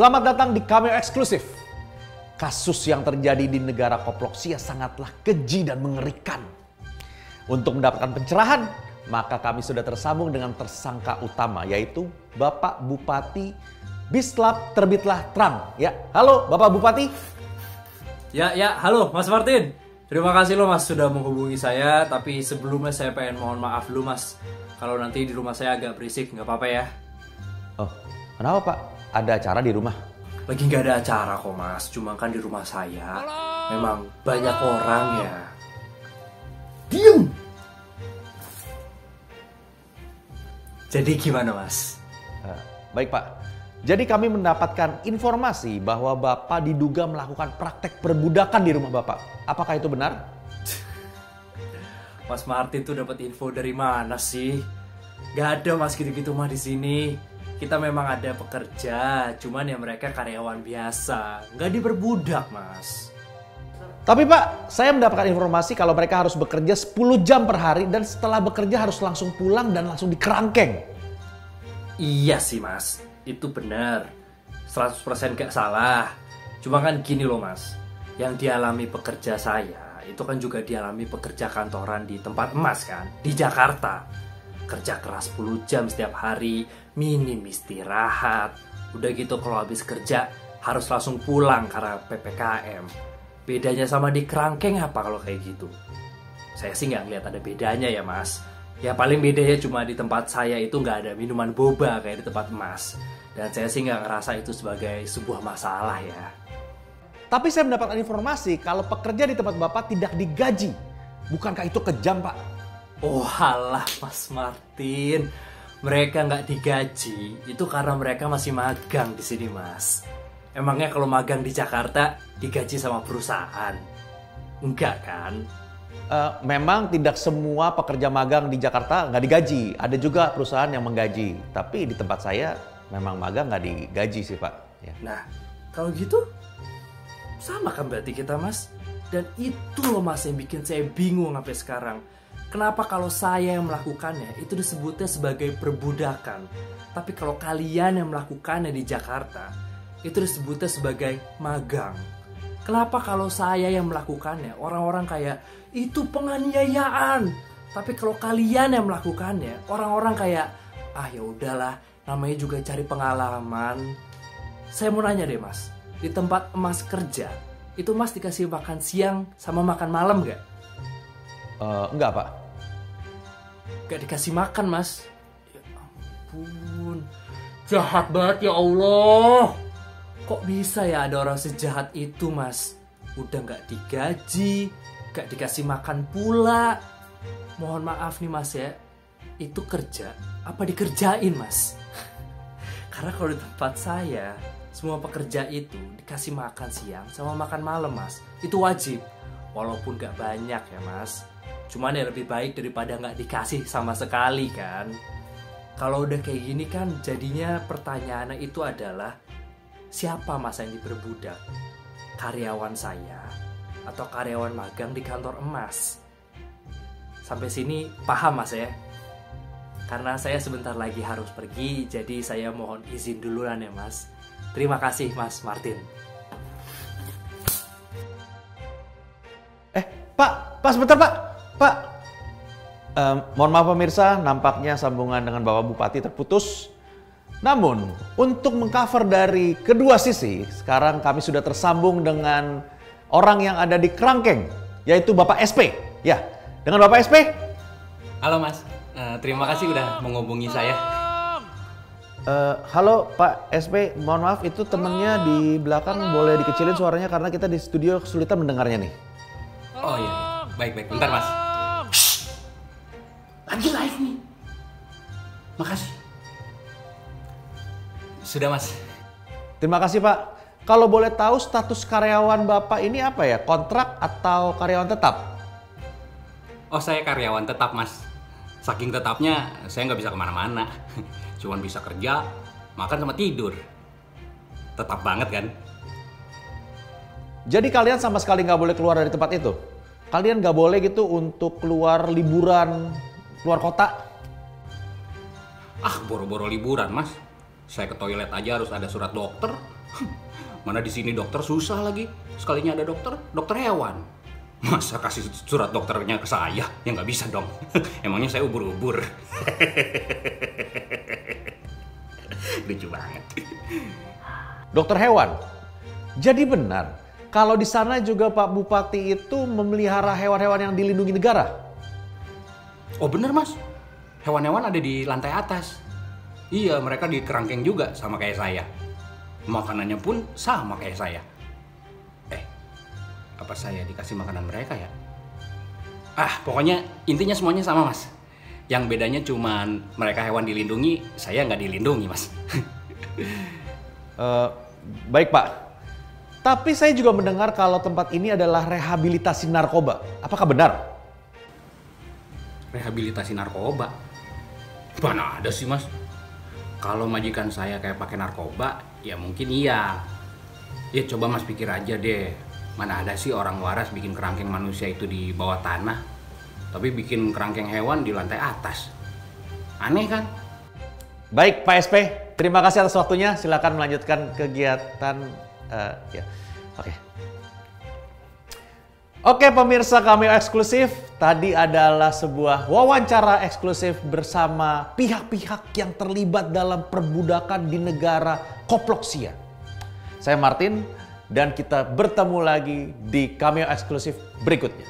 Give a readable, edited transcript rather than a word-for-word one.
Selamat datang di Cameo Eksklusif. Kasus yang terjadi di negara Koploksia sangatlah keji dan mengerikan. Untuk mendapatkan pencerahan, maka kami sudah tersambung dengan tersangka utama, yaitu Bapak Bupati Bislab Terbitlah Terang. Ya, halo Bapak Bupati. Ya, halo Mas Martin. Terima kasih loh Mas sudah menghubungi saya. Tapi sebelumnya saya pengen mohon maaf dulu Mas, kalau nanti di rumah saya agak berisik, nggak apa-apa ya. Oh, kenapa Pak? Ada acara di rumah? Lagi nggak ada acara kok Mas, cuma kan di rumah saya memang banyak orang ya. Diem! Jadi gimana Mas? Baik Pak. Jadi kami mendapatkan informasi bahwa Bapak diduga melakukan praktek perbudakan di rumah Bapak. Apakah itu benar? Mas Martin tuh dapat info dari mana sih? Gak ada Mas gitu-gitu mah di sini. Kita memang ada pekerja, cuman ya mereka karyawan biasa, nggak diperbudak Mas. Tapi Pak, saya mendapatkan informasi kalau mereka harus bekerja 10 jam per hari dan setelah bekerja harus langsung pulang dan langsung dikerangkeng. Iya sih Mas, itu benar. 100% gak salah. Cuma kan gini loh Mas, yang dialami pekerja saya itu kan juga dialami pekerja kantoran di tempat emas kan, di Jakarta. Kerja keras 10 jam setiap hari, minim istirahat. Udah gitu kalau habis kerja harus langsung pulang karena PPKM. Bedanya sama di kerangkeng apa kalau kayak gitu? Saya sih nggak ngeliat ada bedanya ya Mas. Ya paling bedanya cuma di tempat saya itu nggak ada minuman boba kayak di tempat Mas. Dan saya sih nggak ngerasa itu sebagai sebuah masalah ya. Tapi saya mendapatkan informasi kalau pekerja di tempat Bapak tidak digaji. Bukankah itu kejam Pak? Oh alah Mas Martin, mereka nggak digaji itu karena mereka masih magang di sini Mas. Emangnya kalau magang di Jakarta digaji sama perusahaan? Enggak kan? Memang tidak semua pekerja magang di Jakarta nggak digaji. Ada juga perusahaan yang menggaji. Tapi di tempat saya memang magang nggak digaji sih Pak. Ya. Nah kalau gitu sama kan berarti kita Mas. Dan itu loh Mas yang bikin saya bingung sampai sekarang. Kenapa kalau saya yang melakukannya itu disebutnya sebagai perbudakan, tapi kalau kalian yang melakukannya di Jakarta itu disebutnya sebagai magang. Kenapa kalau saya yang melakukannya orang-orang kayak itu penganiayaan, tapi kalau kalian yang melakukannya orang-orang kayak ya udahlah namanya juga cari pengalaman. Saya mau nanya deh Mas, di tempat Mas kerja itu Mas dikasih makan siang sama makan malam gak? Enggak Pak. Gak dikasih makan Mas. Ya ampun, jahat banget ya Allah. Kok bisa ya ada orang sejahat itu Mas? Udah gak digaji, gak dikasih makan pula. Mohon maaf nih Mas ya, itu kerja apa dikerjain Mas? Karena kalau di tempat saya semua pekerja itu dikasih makan siang sama makan malam Mas. Itu wajib, walaupun gak banyak ya Mas. Cuman ya lebih baik daripada nggak dikasih sama sekali kan. Kalau udah kayak gini kan jadinya pertanyaannya itu adalah siapa Mas yang diperbudak? Karyawan saya atau karyawan magang di kantor emas? Sampai sini paham Mas ya? Karena saya sebentar lagi harus pergi, jadi saya mohon izin duluan ya Mas. Terima kasih Mas Martin. Pak sebentar Pak, mohon maaf pemirsa, nampaknya sambungan dengan Bapak Bupati terputus. Namun, untuk mengcover dari kedua sisi, sekarang kami sudah tersambung dengan orang yang ada di kerangkeng, yaitu Bapak SP. Ya, dengan Bapak SP. Halo Mas, terima kasih udah menghubungi saya. Halo Pak SP, mohon maaf itu temennya di belakang boleh dikecilin suaranya karena kita di studio kesulitan mendengarnya nih. Oh iya, baik, bentar Mas. Lagi live nih. Makasih. Sudah Mas. Terima kasih Pak. Kalau boleh tahu status karyawan Bapak ini apa ya? Kontrak atau karyawan tetap? Oh saya karyawan tetap Mas. Saking tetapnya saya nggak bisa kemana-mana. Cuman bisa kerja, makan sama tidur. Tetap banget kan? Jadi kalian sama sekali nggak boleh keluar dari tempat itu? Kalian nggak boleh gitu untuk keluar liburan, keluar kota? Boro-boro liburan Mas. Saya ke toilet aja harus ada surat dokter. Mana di sini dokter susah lagi. Sekalinya ada dokter, dokter hewan. Masa kasih surat dokternya ke saya? Ya nggak bisa dong. Emangnya saya ubur-ubur. Lucu banget. Dokter hewan. Jadi benar, kalau di sana juga Pak Bupati itu memelihara hewan-hewan yang dilindungi negara? Oh bener mas, hewan-hewan ada di lantai atas. Iya, mereka di kerangkeng juga sama kayak saya. Makanannya pun sama kayak saya. Apa saya dikasih makanan mereka ya? Pokoknya intinya semuanya sama mas. Yang bedanya cuman mereka hewan dilindungi, saya nggak dilindungi mas. Baik Pak, tapi saya juga mendengar kalau tempat ini adalah rehabilitasi narkoba. Apakah benar? Rehabilitasi narkoba? Mana ada sih mas? Kalau majikan saya kayak pakai narkoba, ya mungkin iya. Ya coba mas pikir aja deh. Mana ada sih orang waras bikin kerangkeng manusia itu di bawah tanah, tapi bikin kerangkeng hewan di lantai atas. Aneh kan? Baik Pak SP, terima kasih atas waktunya. Silakan melanjutkan kegiatan. Ya, oke. Oke pemirsa Cameo eksklusif, tadi adalah sebuah wawancara eksklusif bersama pihak-pihak yang terlibat dalam perbudakan di negara Koploksia. Saya Martin, dan kita bertemu lagi di Cameo eksklusif berikutnya.